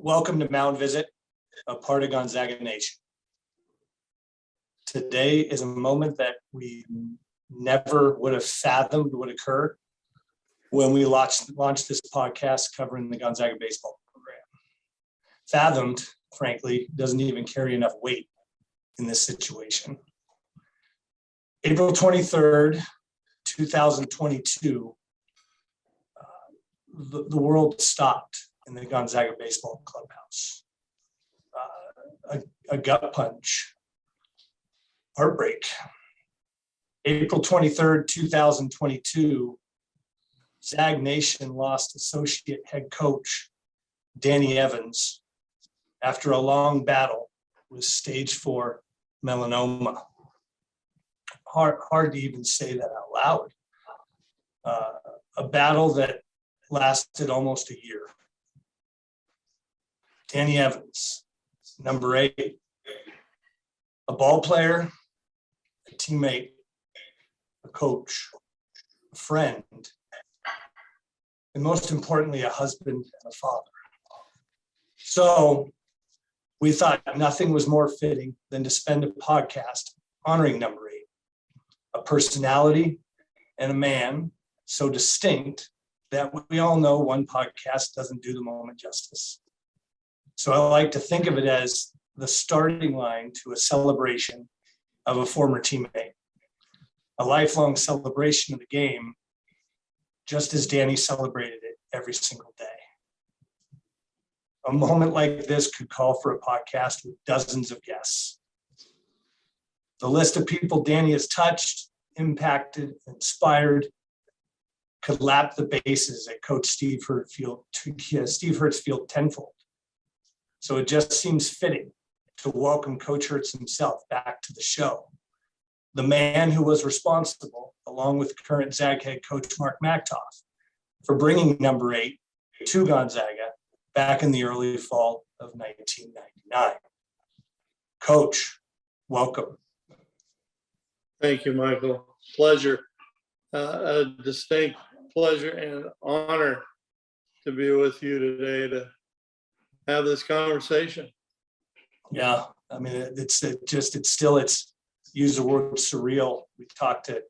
Welcome to Mound Visit, a part of Gonzaga Nation. Today is a moment that we never would have fathomed would occur when we launched this podcast covering the Gonzaga baseball program. Fathomed, frankly, doesn't even carry enough weight in this situation. April 23rd, 2022, the world stopped in the Gonzaga baseball clubhouse. A gut punch, heartbreak. April 23rd, 2022, Zag Nation lost associate head coach Danny Evans after a long battle with stage 4 melanoma. Hard to even say that out loud. A battle that lasted almost a year. Danny Evans, number 8, a ball player, a teammate, a coach, a friend, and most importantly, a husband and a father. So we thought nothing was more fitting than to spend a podcast honoring number 8, a personality and a man so distinct that we all know one podcast doesn't do the moment justice. So I like to think of it as the starting line to a celebration of a former teammate, a lifelong celebration of the game, just as Danny celebrated it every single day. A moment like this could call for a podcast with dozens of guests. The list of people Danny has touched, impacted, inspired could lap the bases at Coach Steve Hertz field tenfold. So it just seems fitting to welcome Coach Hertz himself back to the show. The man who was responsible, along with current Zag head coach Mark Mactoff, for bringing number 8 to Gonzaga back in the early fall of 1999. Coach, welcome. Thank you, Michael. Pleasure, a distinct pleasure and honor to be with you today to have this conversation. Yeah, I mean, it's use the word surreal. We talked to,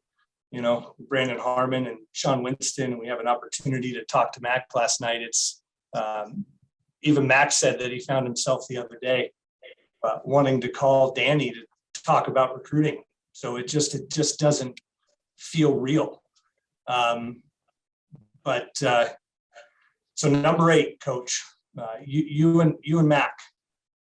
Brandon Harmon and Sean Winston, and we have an opportunity to talk to Mac last night. It's even Mac said that he found himself the other day wanting to call Danny to talk about recruiting. So it just doesn't feel real. So number 8, Coach, you and Mac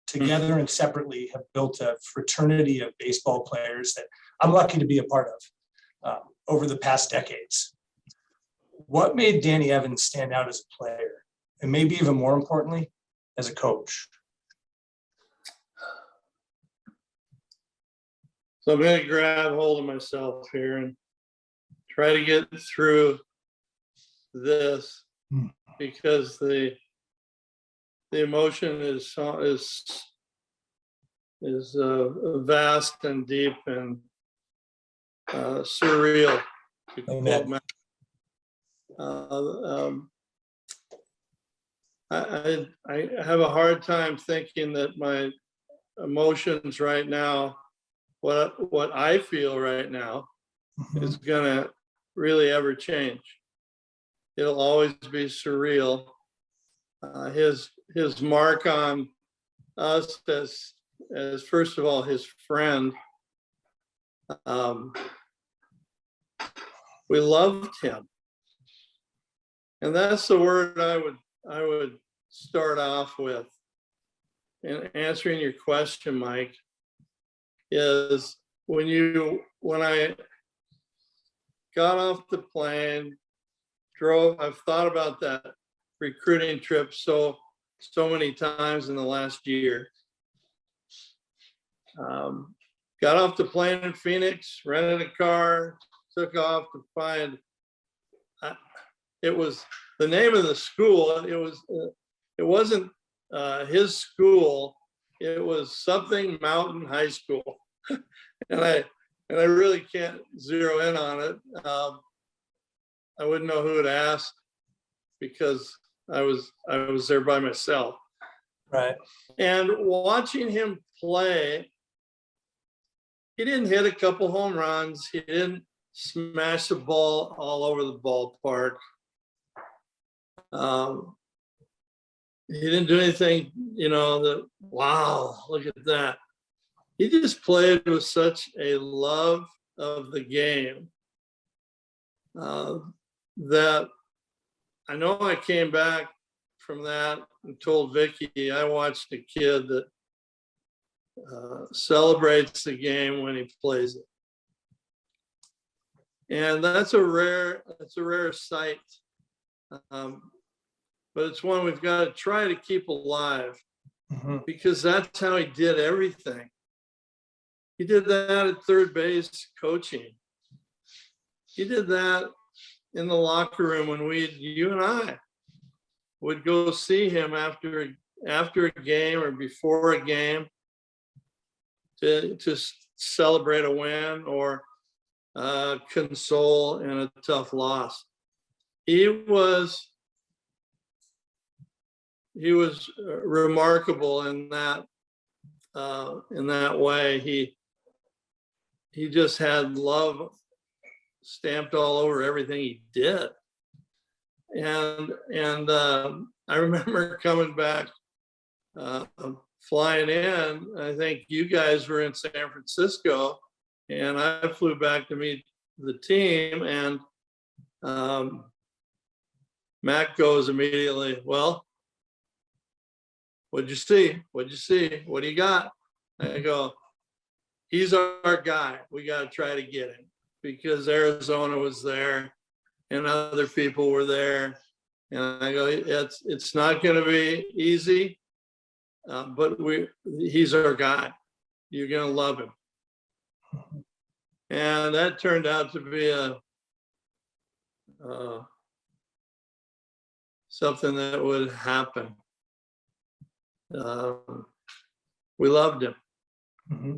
together and separately have built a fraternity of baseball players that I'm lucky to be a part of over the past decades. What made Danny Evans stand out as a player, and maybe even more importantly, as a coach? So I'm going to grab hold of myself here and try to get through this because the emotion is vast and deep and surreal. To quote Matt. I have a hard time thinking that my emotions right now, what I feel right now, is gonna really ever change. It'll always be surreal. His mark on us as first of all his friend. We loved him, and that's the word I would start off with. In answering your question, Mike, is when I got off the plane, I've thought about that recruiting trip so many times in the last year. Got off the plane in Phoenix, rented a car, took off to find. It was the name of the school. It wasn't his school. It was something Mountain High School, and I really can't zero in on it. I wouldn't know who to ask because I was there by myself. Right. And watching him play, he didn't hit a couple home runs. He didn't smash the ball all over the ballpark. He didn't do anything, that, wow, look at that. He just played with such a love of the game that I know I came back from that and told Vicky I watched a kid that celebrates the game when he plays it. And that's a rare sight. But it's one we've got to try to keep alive, because that's how he did everything. He did that at third base coaching. He did that in the locker room when you and I would go see him after a game or before a game to celebrate a win or console in a tough loss. He was remarkable in that way. He just had love stamped all over everything he did. And I remember coming back, flying in. I think you guys were in San Francisco, and I flew back to meet the team. And Mac goes immediately, well, what'd you see? What'd you see? What do you got? I go, he's our guy. We got to try to get him, because Arizona was there and other people were there. And I go, it's not going to be easy, but he's our guy. You're going to love him. And that turned out to be something that would happen. We loved him.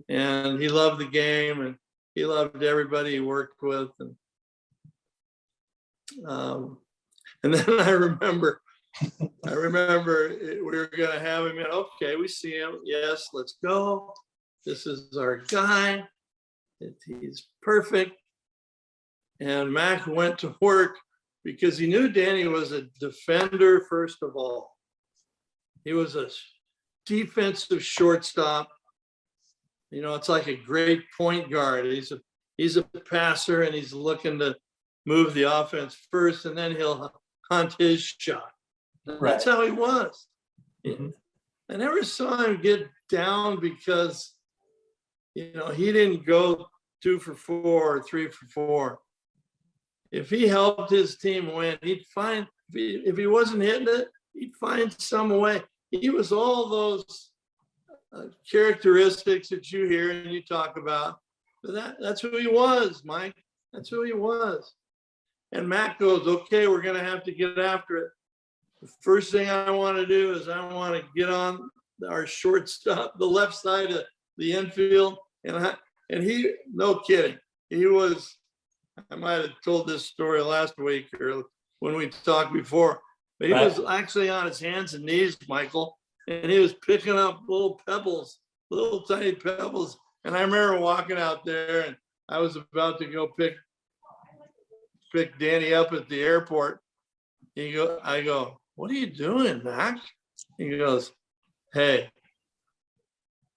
And he loved the game, and he loved everybody he worked with. And then I remember we were going to have him in. Okay, we see him. Yes, let's go. This is our guy. He's perfect. And Mac went to work because he knew Danny was a defender, first of all. He was a defensive shortstop. It's like a great point guard. He's a passer, and he's looking to move the offense first, and then he'll hunt his shot. Right. That's how he was. I never saw him get down because, he didn't go 2 for 4 or 3 for 4. If he helped his team win, he'd find, if he wasn't hitting it, he'd find some way. He was all those characteristics that you hear and you talk about. But that's who he was, Mike. That's who he was. And Matt goes, okay, we're going to have to get after it. The first thing I want to do is I want to get on our shortstop, the left side of the infield. And he, no kidding, he was, I might have told this story last week or when we talked before, but he was actually on his hands and knees, Michael, and he was picking up little pebbles, little tiny pebbles. And I remember walking out there, and I was about to go pick Danny up at the airport. I go, what are you doing, Mac? He goes, hey,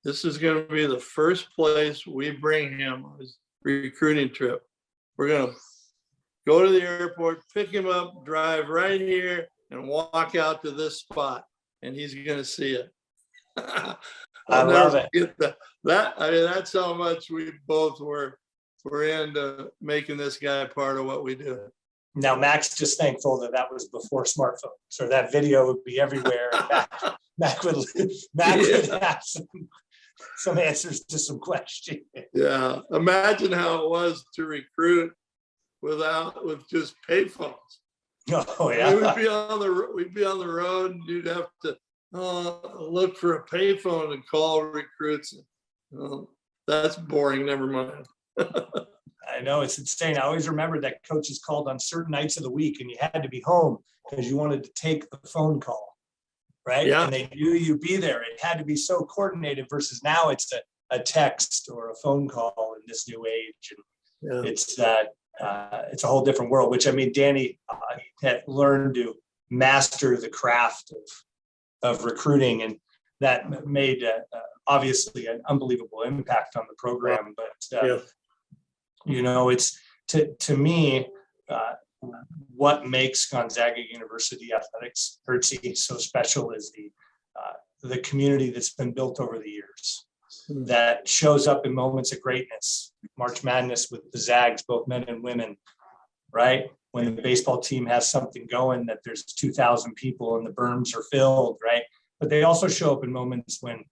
this is going to be the first place we bring him on his recruiting trip. We're going to go to the airport, pick him up, drive right here, and walk out to this spot, and he's going to see it. I love it. That's how much we both were into making this guy part of what we do. Now, Mac's just thankful that was before smartphones, so that video would be everywhere. Mac would have some answers to some questions. Yeah, imagine how it was to recruit with just payphones. Oh yeah, we'd be on the road, and you'd have to look for a payphone and call recruits. That's boring. Never mind. I know, it's insane. I always remember that coaches called on certain nights of the week, and you had to be home because you wanted to take the phone call. right? Yeah. And they knew you'd be there. It had to be so coordinated versus now it's a text or a phone call in this new age. And it's a whole different world, which, I mean, Danny had learned to master the craft of recruiting, and that made obviously an unbelievable impact on the program. But it's to me, what makes Gonzaga University athletics, Hertzy, so special is the community that's been built over the years that shows up in moments of greatness. March Madness with the Zags, both men and women, right? When the baseball team has something going, that there's 2,000 people and the berms are filled, right? But they also show up in moments when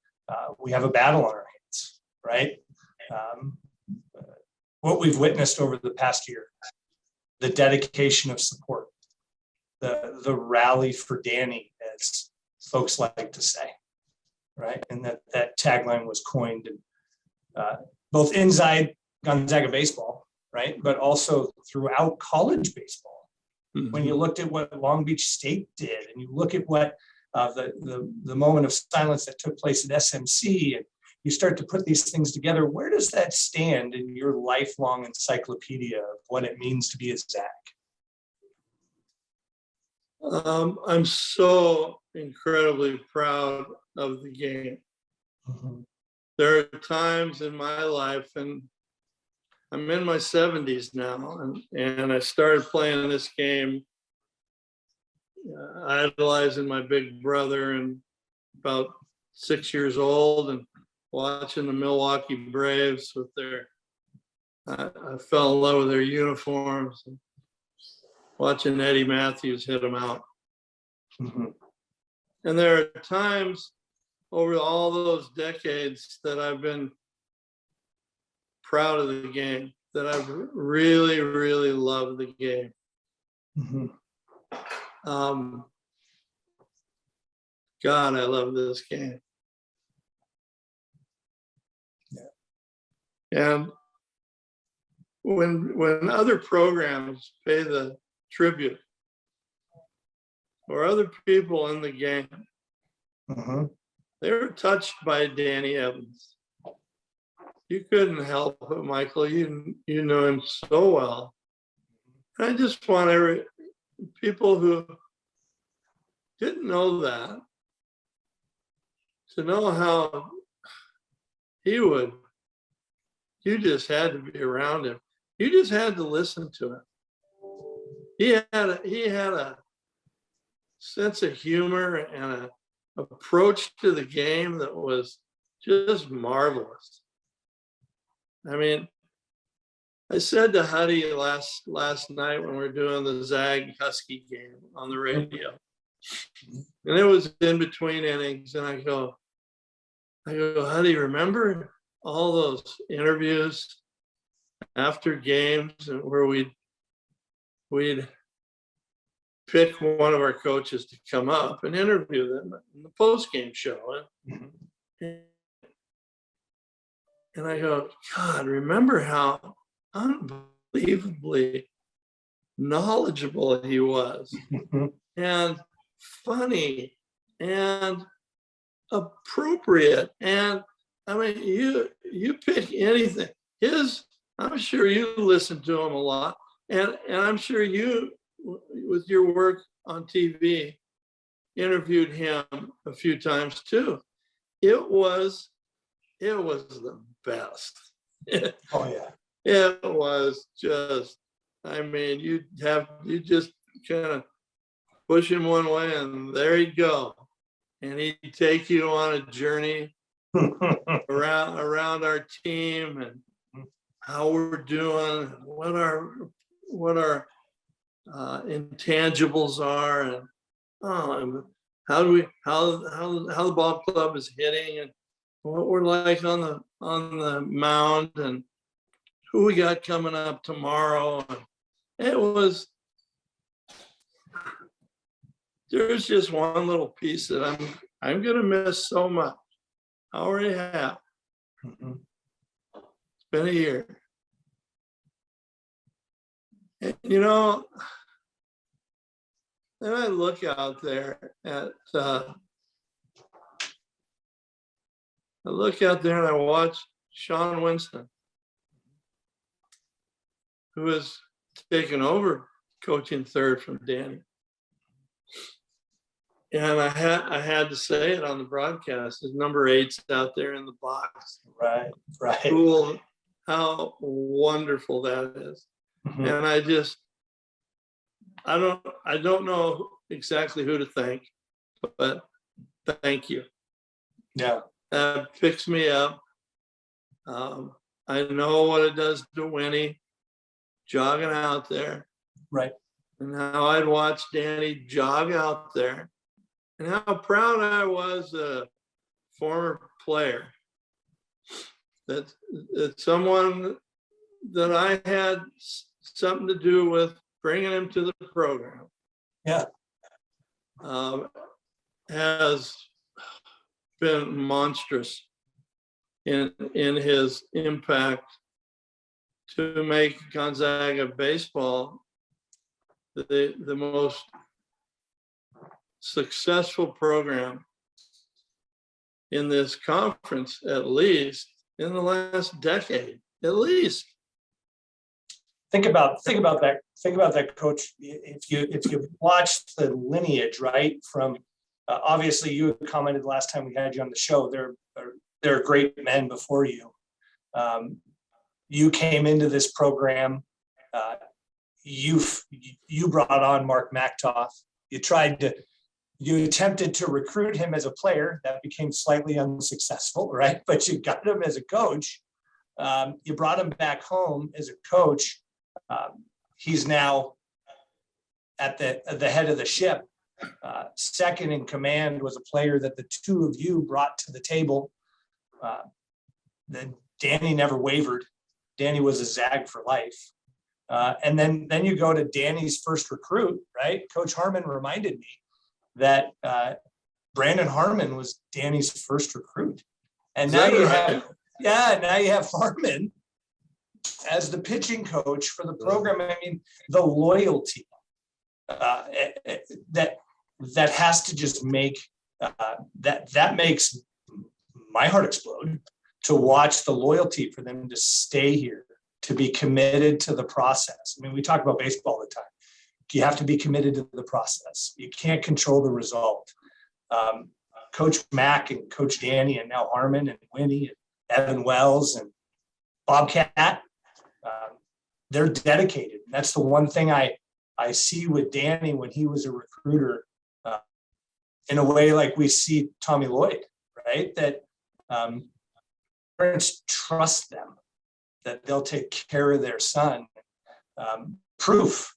we have a battle on our hands, right? What we've witnessed over the past year, the dedication of support, the rally for Danny, as folks like to say, right? And that tagline was coined both inside Gonzaga baseball, right? But also throughout college baseball. Mm-hmm. When you looked at what Long Beach State did, and you look at what the moment of silence that took place at SMC, and you start to put these things together, where does that stand in your lifelong encyclopedia of what it means to be a Zag? I'm so incredibly proud of the game. Mm-hmm. There are times in my life, and I'm in my 70s now, and I started playing this game idolizing my big brother, and about 6 years old, and watching the Milwaukee Braves with I fell in love with their uniforms, and watching Eddie Matthews hit them out. Mm-hmm. And there are times over all those decades that I've been proud of the game, that I've really, really loved the game. Mm-hmm. God, I love this game. And when other programs pay the tribute, or other people in the game, uh-huh, they were touched by Danny Evans. You couldn't help it, Michael. You know him so well. And I just want people who didn't know that to know how he would. You just had to be around him. You just had to listen to him. He had a sense of humor and an approach to the game that was just marvelous. I mean, I said to Huddy last night when we were doing the Zag Husky game on the radio, and it was in between innings, and I go, Huddy, remember all those interviews after games where we'd pick one of our coaches to come up and interview them in the post-game show. And I go, God, remember how unbelievably knowledgeable he was, and funny and appropriate. And I mean, you pick anything. I'm sure you listened to him a lot, and I'm sure you, with your work on TV, interviewed him a few times too. It was the best. Oh yeah. It was just, I mean, you just kind of push him one way and there he'd go. And he'd take you on a journey around our team and how we're doing, what our intangibles are, and how the ball club is hitting, and what we're like on the mound, and who we got coming up tomorrow. And there's just one little piece that I'm gonna miss so much. I already have. Mm-hmm. It's been a year. And, then I look out there at I look out there and I watch Sean Winston, who has taken over coaching third from Danny. And I had to say it on the broadcast. His number 8's out there in the box. Right. Cool. How wonderful that is. Mm-hmm. And I don't know exactly who to thank, but thank you. Yeah. That picks me up. I know what it does to Winnie jogging out there. Right. And how I'd watch Danny jog out there. And how proud I was, a former player, that someone that I had something to do with bringing him to the program. Yeah. Has been monstrous in his impact to make Gonzaga baseball the most successful program in this conference, at least in the last decade, at least. Think about that, Coach. If you watch the lineage, right, from obviously you commented last time we had you on the show, there are great men before you. You came into this program. You brought on Mark Mactoff. You attempted to recruit him as a player. That became slightly unsuccessful, right? But you got him as a coach. You brought him back home as a coach. He's now at the head of the ship. Second in command was a player that the two of you brought to the table. Then Danny never wavered. Danny was a Zag for life. And then you go to Danny's first recruit, right? Coach Harmon reminded me that Brandon Harmon was Danny's first recruit. And now you have Harmon as the pitching coach for the program. I mean, the loyalty that has to just make that makes my heart explode to watch the loyalty for them to stay here, to be committed to the process. I mean, we talk about baseball all the time. You have to be committed to the process. You can't control the result. Coach Mack and Coach Danny and now Harmon and Winnie and Evan Wells and Bobcat, they're dedicated. And that's the one thing I see with Danny when he was a recruiter, in a way like we see Tommy Lloyd, right? That parents trust them, that they'll take care of their son. Proof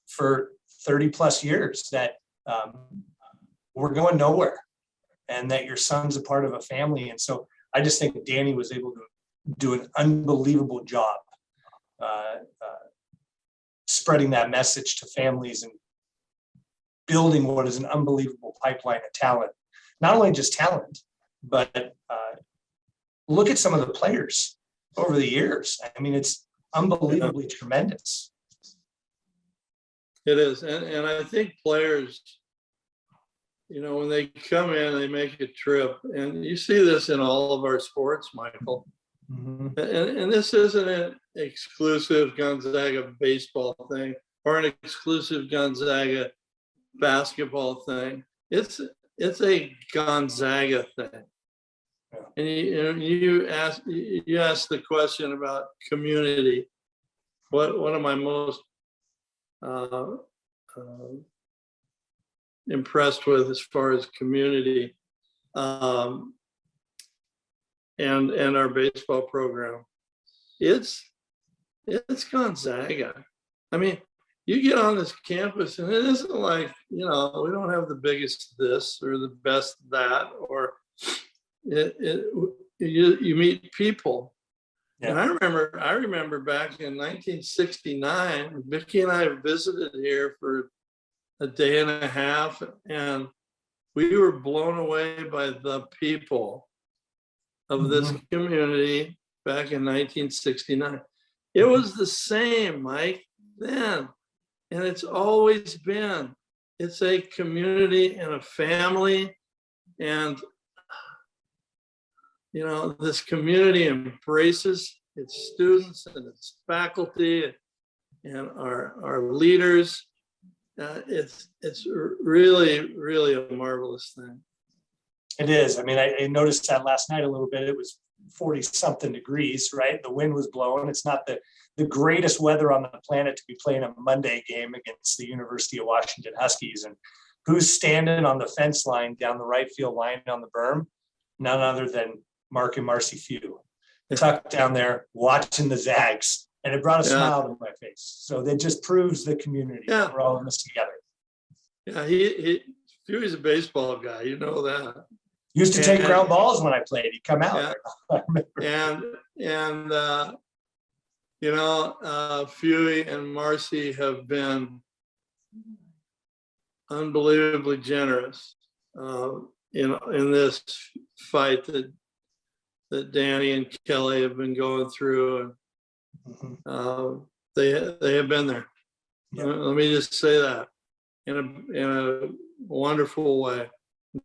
for 30 plus years that we're going nowhere and that your son's a part of a family. And so I just think Danny was able to do an unbelievable job spreading that message to families and building what is an unbelievable pipeline of talent. Not only just talent, but look at some of the players over the years. I mean, it's unbelievably tremendous. It is. And I think players, when they come in, they make a trip. And you see this in all of our sports, Michael. Mm-hmm. And this isn't an exclusive Gonzaga baseball thing or an exclusive Gonzaga basketball thing. It's a Gonzaga thing. And you asked the question about community. What am I most impressed with as far as community and our baseball program? It's Gonzaga. I mean, you get on this campus and it isn't like, we don't have the biggest this or the best that, or you meet people. Yeah. And I remember back in 1969, Vicki and I visited here for a day and a half, and we were blown away by the people of this community back in 1969. It was the same, Mike, then, and it's always been. It's a community and a family, and this community embraces its students and its faculty and our leaders. It's really, really a marvelous thing. It is. I mean, I noticed that last night a little bit. It was 40 something degrees, right? The wind was blowing. It's not the greatest weather on the planet to be playing a Monday game against the University of Washington Huskies. And who's standing on the fence line down the right field line on the berm? None other than Mark and Marcy Few, tucked down there watching the Zags. And it brought a smile to my face. So that just proves the community. Yeah. We're all in this together. Yeah, Huey's a baseball guy, you know that. Used to take ground balls when I played. He'd come out. Yeah. Huey and Marcy have been unbelievably generous in this fight that Danny and Kelly have been going through. And they have been there. Yeah. Let me just say that in a wonderful way,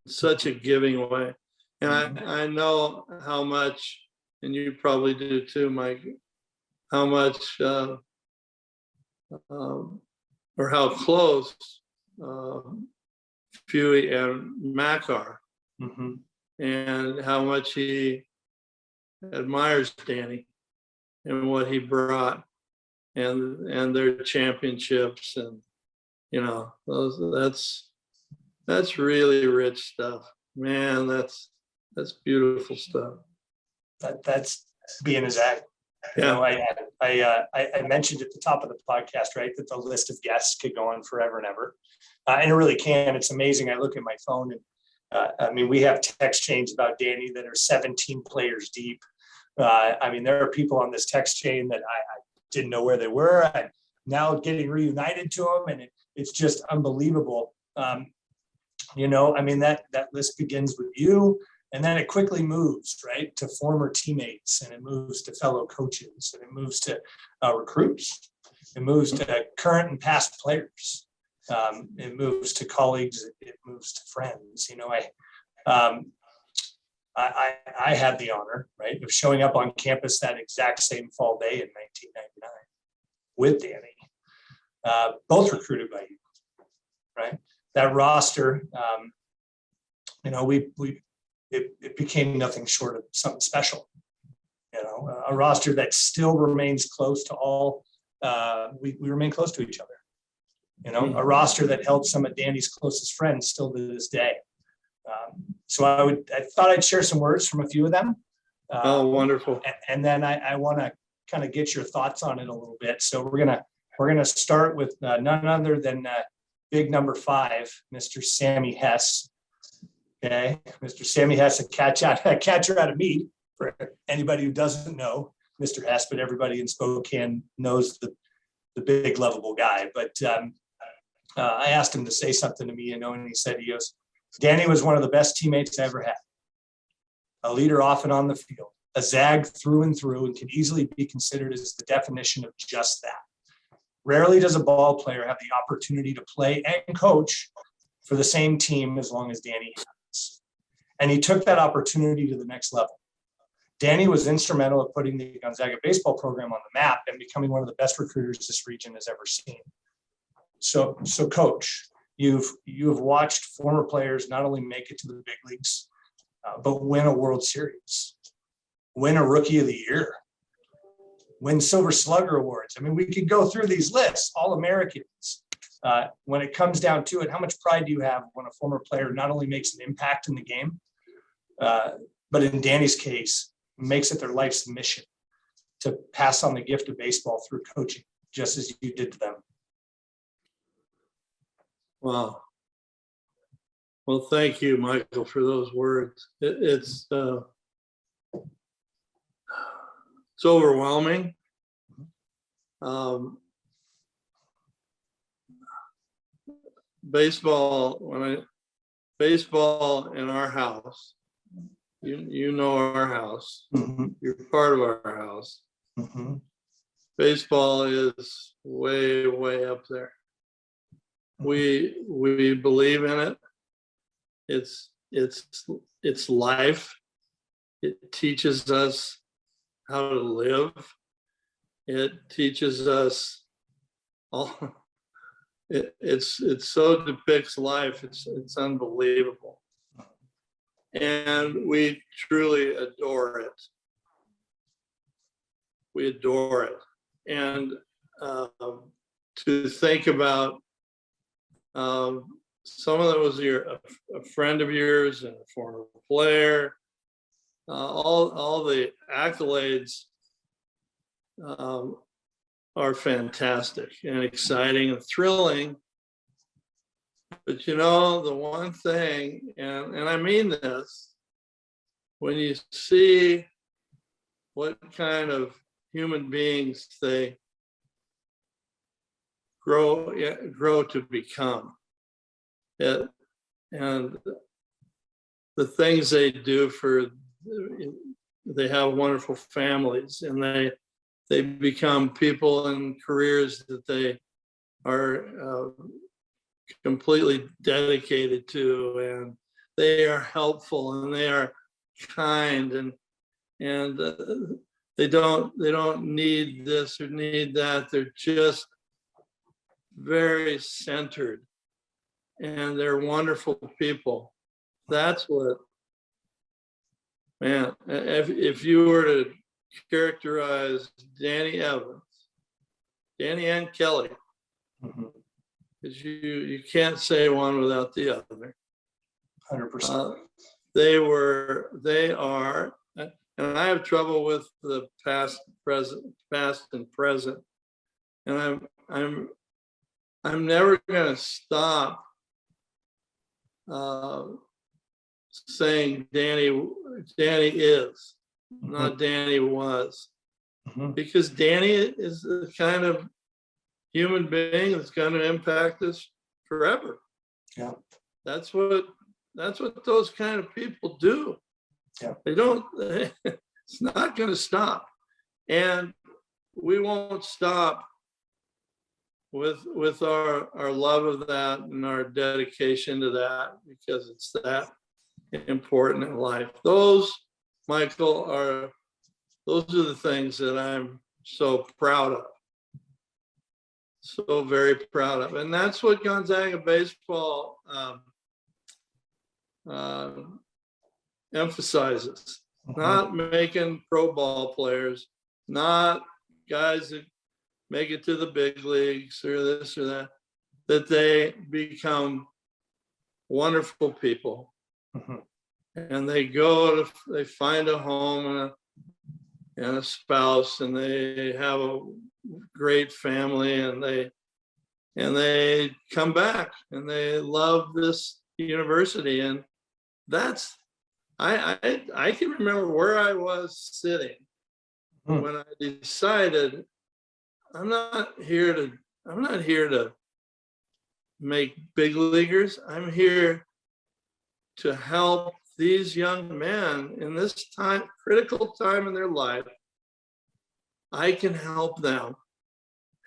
such a giving way. And I know how much, and you probably do too, Mike, how much or how close Huey and Mac are, and how much he admires Danny and what he brought, and their championships, and that's really rich stuff, man. That's beautiful stuff. That's being a Zag. Yeah. I mentioned at the top of the podcast, right, that the list of guests could go on forever and ever, and it really can. It's amazing. I look at my phone, and we have text chains about Danny that are 17 players deep. There are people on this text chain that I didn't know where they were, and now getting reunited to them, and it's just unbelievable. That list begins with you, and then it quickly moves, right, to former teammates, and it moves to fellow coaches, and it moves to recruits, it moves to current and past players, it moves to colleagues, it moves to friends. I had the honor, right, of showing up on campus that exact same fall day in 1999 with Danny, both recruited by you, right? That roster, it became nothing short of something special. A roster that still remains close to all. We remain close to each other. A roster that held some of Danny's closest friends still to this day. So I thought I'd share some words from a few of them. Wonderful. And then I want to kind of get your thoughts on it a little bit. So we're gonna start with none other than big number 5, Mr. Sammy Hess. Okay, Mr. Sammy Hess, a catcher out of Meade. For anybody who doesn't know Mr. Hess, but everybody in Spokane knows the big lovable guy. But I asked him to say something to me, and he said, he goes, Danny was one of the best teammates I ever had. A leader off and on the field, a Zag through and through, and can easily be considered as the definition of just that. Rarely does a ball player have the opportunity to play and coach for the same team as long as Danny has. And he took that opportunity to the next level. Danny was instrumental in putting the Gonzaga baseball program on the map and becoming one of the best recruiters this region has ever seen. So Coach, you've watched former players not only make it to the big leagues, but win a World Series, win a Rookie of the Year, win Silver Slugger Awards. We could go through these lists, all Americans. When it comes down to it, how much pride do you have when a former player not only makes an impact in the game, but in Danny's case, makes it their life's mission to pass on the gift of baseball through coaching, just as you did to them? Wow. Well, thank you, Michael, for those words. It's overwhelming. Baseball in our house, you know our house. Mm-hmm. You're part of our house. Mm-hmm. Baseball is way, way up there. We believe in it. It's life. It teaches us how to live. It teaches us all. It so depicts life. It's unbelievable, and we truly adore it. We adore it, and to think about someone that was a friend of yours and a former player, all the accolades are fantastic and exciting and thrilling. But you know, the one thing, and I mean this, when you see what kind of human beings they grow to become, and the things they do they have wonderful families, and they become people in careers that they are completely dedicated to, and they are helpful and they are kind, and they don't need this or need that. They're just very centered, and they're wonderful people. That's what, man, if you were to characterize Danny Evans, Danny and Kelly, because you can't say one without the other. 100%. They are, and I have trouble with the past and present, and I'm never going to stop saying Danny is, not Danny was, because Danny is the kind of human being that's going to impact us forever. Yeah, that's what those kind of people do. Yeah, it's not going to stop, and we won't stop with our love of that and our dedication to that, because it's that important in life. Those, Michael, are the things that I'm so proud of, so very proud of, and that's what Gonzaga baseball emphasizes. Not making pro ball players, not guys that make it to the big leagues or this or that, that they become wonderful people. And they they find a home and a spouse, and they have a great family, and they come back and they love this university. And that's, I can remember where I was sitting when I decided I'm not here to make big leaguers. I'm here to help these young men in this critical time in their life. I can help them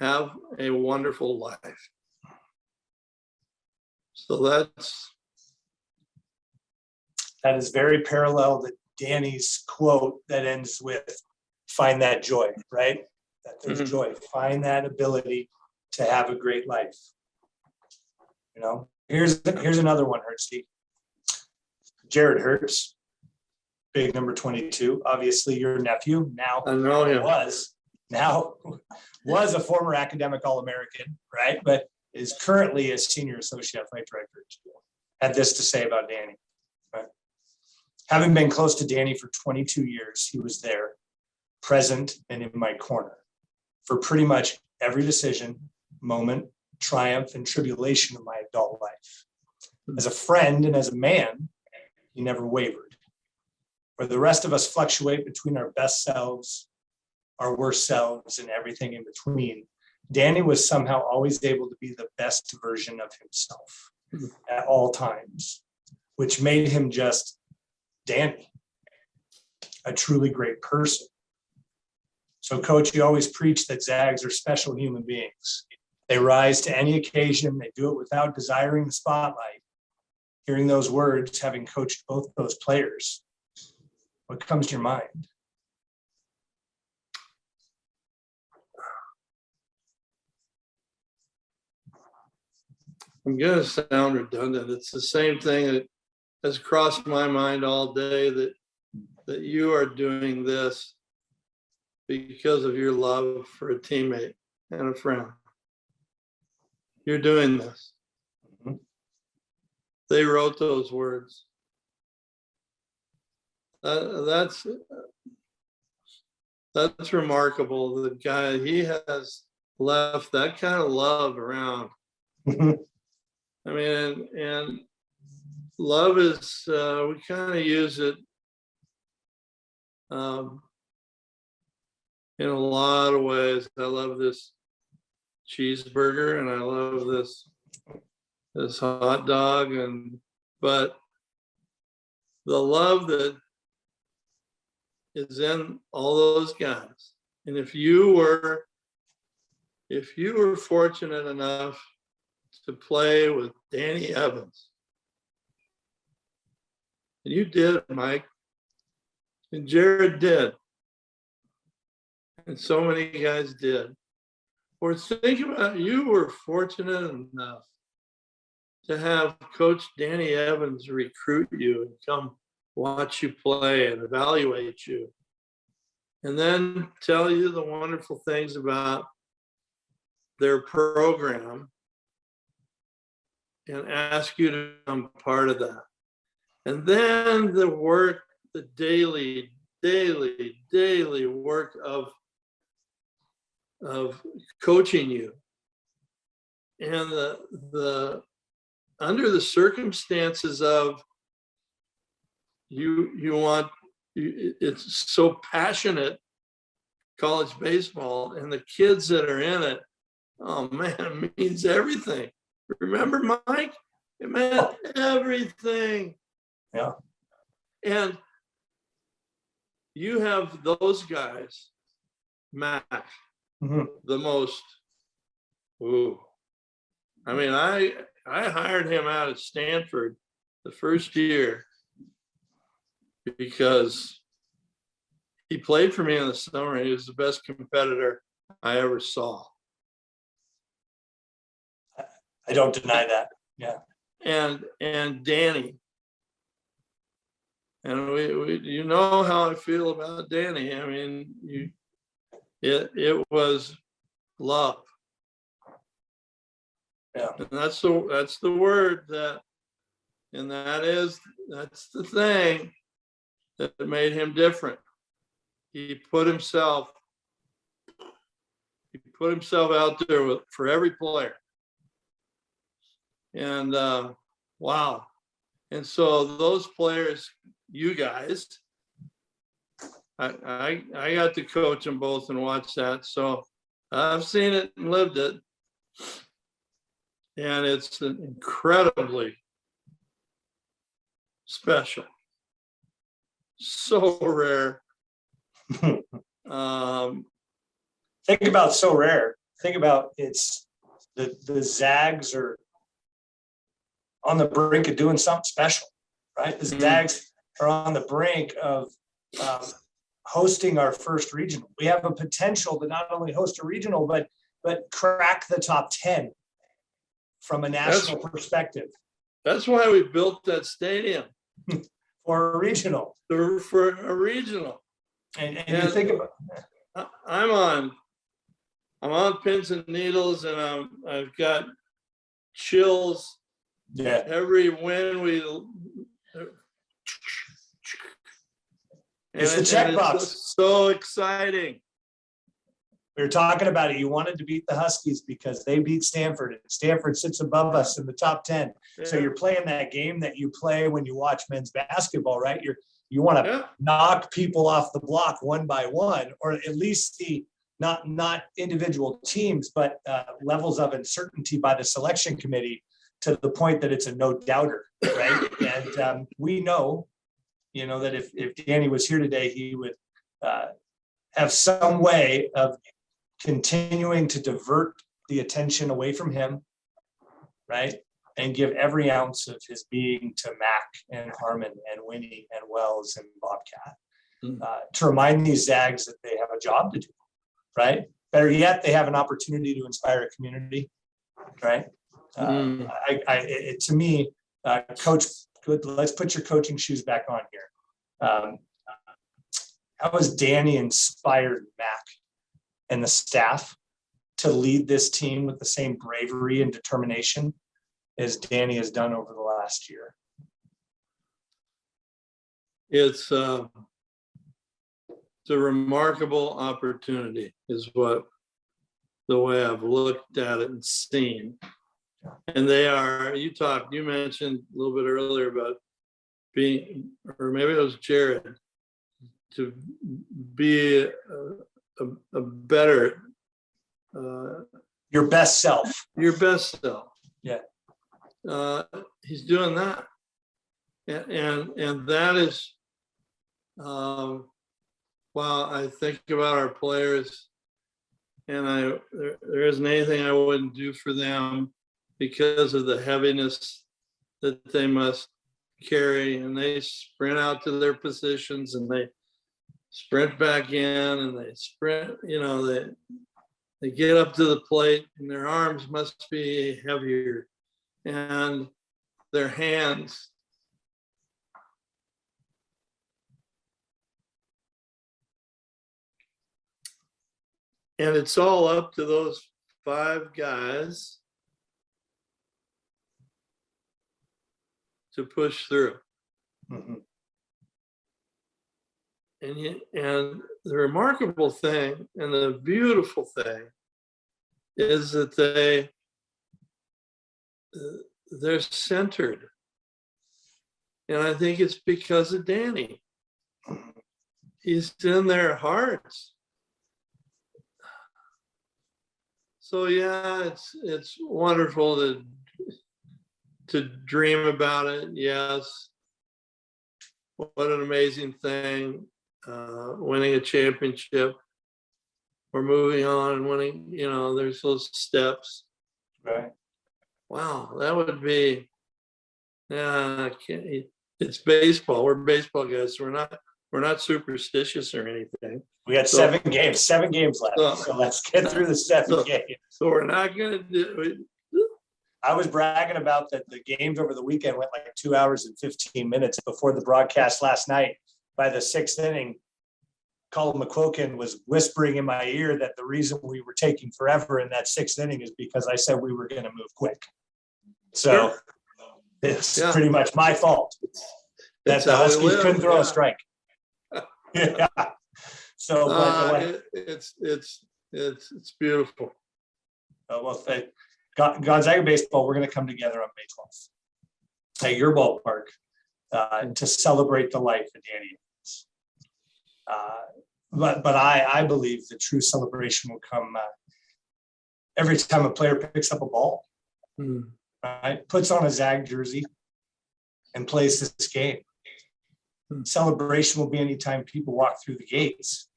have a wonderful life. So that is very parallel to Danny's quote that ends with "find that joy," right? That there's joy. Find that ability to have a great life. You know, here's another one, Hertz. Jared Hertz, big number 22. Obviously, your nephew now I know him. was a former academic All-American, right? But is currently a senior associate athletic director. Had this to say about Danny. Right? Having been close to Danny for 22 years, he was there, present and in my corner for pretty much every decision, moment, triumph, and tribulation of my adult life. As a friend and as a man, he never wavered. Where the rest of us fluctuate between our best selves, our worst selves, and everything in between, Danny was somehow always able to be the best version of himself at all times, which made him just Danny, a truly great person. So, Coach, you always preach that Zags are special human beings. They rise to any occasion. They do it without desiring the spotlight. Hearing those words, having coached both those players, What comes to your mind? I'm going to sound redundant. It's the same thing that has crossed my mind all day, that you are doing this because of your love for a teammate and a friend. You're doing this. Mhm. They wrote those words. That's remarkable. The guy, he has left that kind of love around. Mhm. I mean, and love is, we kind of use it in a lot of ways. I love this cheeseburger and I love this hot dog, but the love that is in all those guys. And if you were fortunate enough to play with Danny Evans, and you did, Mike, and Jared did, and so many guys did, or think about, you were fortunate enough to have Coach Danny Evans recruit you and come watch you play and evaluate you, and then tell you the wonderful things about their program and ask you to become part of that. And then the work, the daily work of coaching you, and the under the circumstances of it's so passionate, college baseball, and the kids that are in it, oh man, it means everything. Remember, Mike? It meant everything. Yeah. And you have those guys, Mac, Mhm. the most, ooh. I mean, I hired him out of Stanford the first year because he played for me in the summer. He was the best competitor I ever saw. I don't deny that. Yeah. And Danny, and we you know how I feel about Danny. I mean, it was love. Yeah. And that's the word that, and that's the thing that made him different. He put himself out there for every player. And wow. And so those players, you guys, I got to coach them both and watch that. So I've seen it and lived it. And it's incredibly special. So rare. Think about so rare. Think about it's the Zags are on the brink of doing something special, right? The Zags are on the brink of hosting our first regional. We have a potential to not only host a regional, but crack the top 10 from a national perspective. That's why we built that stadium for a regional. For a regional. And you think about I'm on pins and needles, and I've got chills. Yeah. Every win we. It's the checkbox. It's so exciting. We were talking about it. You wanted to beat the Huskies because they beat Stanford, and Stanford sits above us in the top 10. Yeah. So you're playing that game that you play when you watch men's basketball, right? You want to knock people off the block one by one, or at least see not individual teams, but levels of uncertainty by the selection committee to the point that it's a no doubter, right? And we know, that if Danny was here today, he would have some way of continuing to divert the attention away from him, right? And give every ounce of his being to Mac and Harmon and Winnie and Wells and Bobcat. to remind these Zags that they have a job to do, right? Better yet, they have an opportunity to inspire a community, right? To me, Coach, let's put your coaching shoes back on here. How has Danny inspired Mac and the staff to lead this team with the same bravery and determination as Danny has done over the last year? It's a remarkable opportunity is what the way I've looked at it and seen. And they are, you mentioned a little bit earlier about being, or maybe it was Jared, to be a better, your best self. Your best self. Yeah. He's doing that. And that is, while I think about our players, and there isn't anything I wouldn't do for them because of the heaviness that they must carry, and they sprint out to their positions and they sprint back in and they sprint, they get up to the plate and their arms must be heavier and their hands. And it's all up to those 5 guys to push through. Mm-hmm. And the remarkable thing and the beautiful thing is that they're centered. And I think it's because of Danny. He's in their hearts. So yeah, it's wonderful to dream about it. Yes. What an amazing thing. Winning a championship or moving on and winning, there's those steps. Right. Wow, that would be, it's baseball. We're baseball guys. So we're not superstitious or anything. We got 7 games left. So let's get through the 7 games. So we're not going to do. I was bragging about that the games over the weekend went like 2 hours and 15 minutes before the broadcast last night. By the 6th inning, Colin McQuilkin was whispering in my ear that the reason we were taking forever in that 6th inning is because I said we were going to move quick. So it's pretty much my fault that the Huskies couldn't throw a strike. Yeah. So it's beautiful. Well, Gonzaga baseball, we're going to come together on May 12th at your ballpark to celebrate the life of Danny. But I believe the true celebration will come every time a player picks up a ball, right? Puts on a Zag jersey and plays this game. Celebration will be anytime people walk through the gates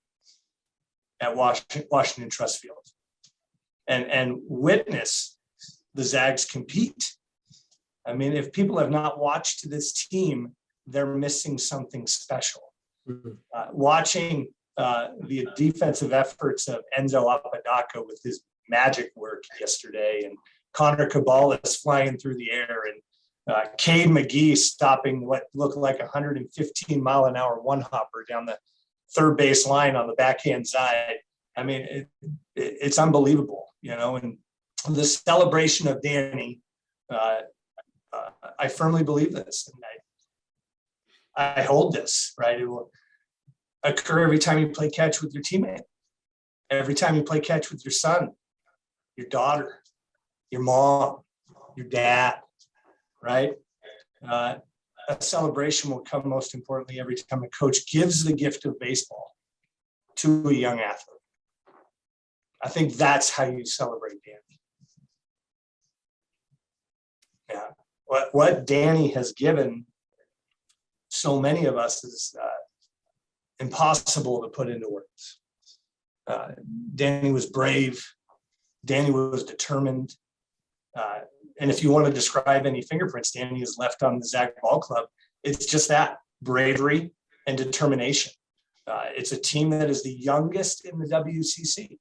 at Washington Trust Field and witness the Zags compete. I mean, if people have not watched this team, they're missing something special. Watching the defensive efforts of Enzo Apodaca with his magic work yesterday, and Connor Cabales flying through the air, and Cade McGee stopping what looked like 115 mile an hour one hopper down the third base line on the backhand side. I mean, it's unbelievable, and the celebration of Danny, I firmly believe this. And I hold this, right? It will occur every time you play catch with your teammate, every time you play catch with your son, your daughter, your mom, your dad, right? A celebration will come most importantly every time a coach gives the gift of baseball to a young athlete. I think that's how you celebrate Danny. Yeah. What Danny has given so many of us is impossible to put into words. Danny was brave. Danny was determined. And if you want to describe any fingerprints Danny has left on the Zag Ball Club, it's just that: bravery and determination. It's a team that is the youngest in the WCC,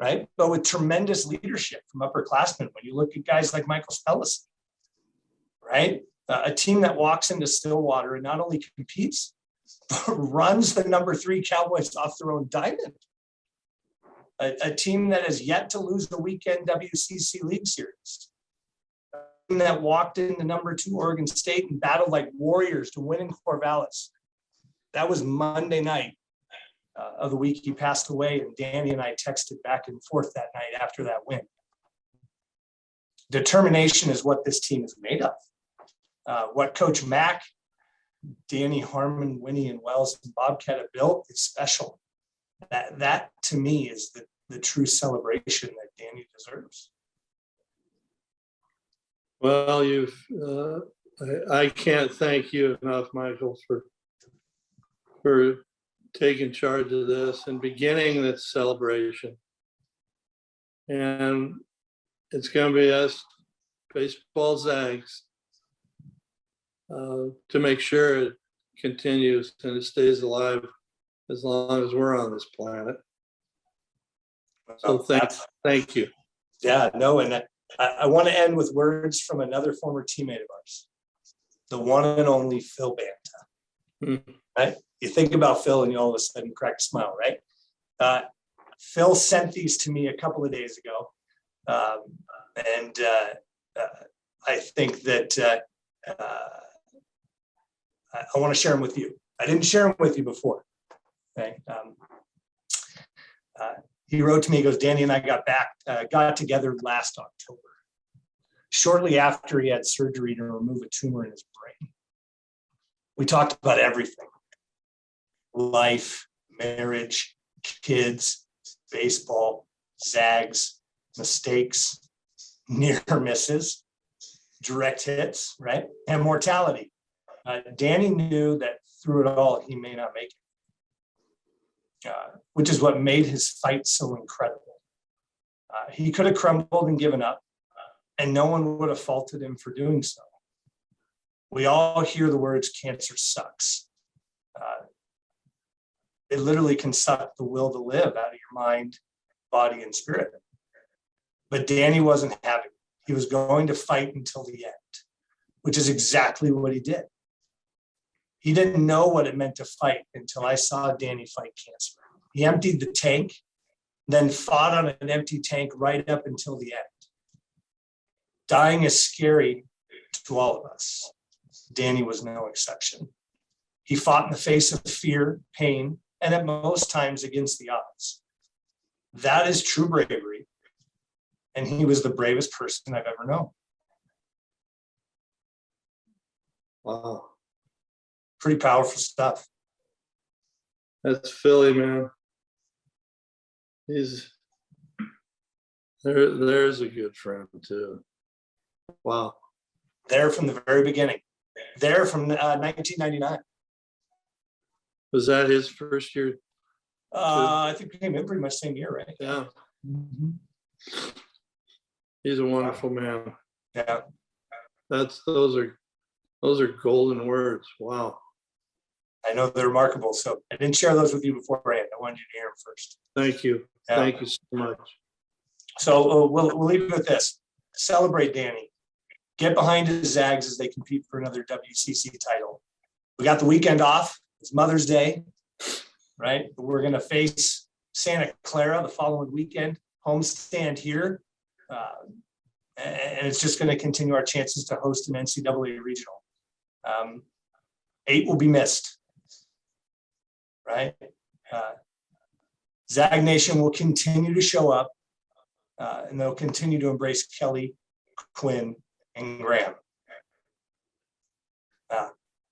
right? But with tremendous leadership from upperclassmen. When you look at guys like Michael Spellis, right? A team that walks into Stillwater and not only competes, but runs the number 3 Cowboys off their own diamond. A team that has yet to lose the weekend WCC League Series. A team that walked into number 2 Oregon State and battled like warriors to win in Corvallis. That was Monday night of the week he passed away, and Danny and I texted back and forth that night after that win. Determination is what this team is made of. What Coach Mack, Danny, Harmon, Winnie, and Wells and Bobcat have built is special. That to me is the true celebration that Danny deserves. Well, I can't thank you enough, Michael, for taking charge of this and beginning this celebration. And it's going to be us baseball Zags to make sure it continues and it stays alive as long as we're on this planet. So thank you. Yeah, no, and I want to end with words from another former teammate of ours, the one and only Phil Banta. Right? You think about Phil and you all of a sudden crack a smile, right? Phil sent these to me a couple of days ago. And I think that I want to share them with you. I didn't share them with you before. Okay. He wrote to me, he goes, Danny and I got together last October, shortly after he had surgery to remove a tumor in his brain. We talked about everything: life, marriage, kids, baseball, Zags, mistakes, near misses, direct hits, right? And mortality. Danny knew that through it all, he may not make it, which is what made his fight so incredible. He could have crumbled and given up, and no one would have faulted him for doing so. We all hear the words, cancer sucks. It literally can suck the will to live out of your mind, body, and spirit. But Danny wasn't having it. He was going to fight until the end, which is exactly what he did. He didn't know what it meant to fight until I saw Danny fight cancer. He emptied the tank, then fought on an empty tank right up until the end. Dying is scary to all of us. Danny was no exception. He fought in the face of fear, pain, and at most times against the odds. That is true bravery. And he was the bravest person I've ever known. Wow. Pretty powerful stuff. That's Philly, man. There's a good friend too. Wow. There from the very beginning. There from 1999. Was that his first year? I think we came in pretty much same year, right? Yeah. Mm-hmm. He's a wonderful man. Yeah. Those are golden words. Wow. I know they're remarkable. So I didn't share those with you beforehand. I wanted you to hear them first. Thank you. Yeah. Thank you so much. So we'll leave it with this. Celebrate Danny. Get behind his Zags as they compete for another WCC title. We got the weekend off. It's Mother's Day, right? We're going to face Santa Clara the following weekend. Homestand here. And it's just going to continue our chances to host an NCAA regional. 8 will be missed, right? Zag Nation will continue to show up, and they'll continue to embrace Kelly, Quinn, and Graham.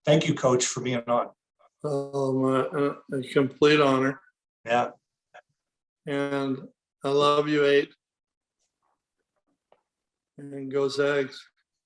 Thank you, Coach, for being on. Oh, a complete honor. Yeah. And I love you, 8. And go Zags.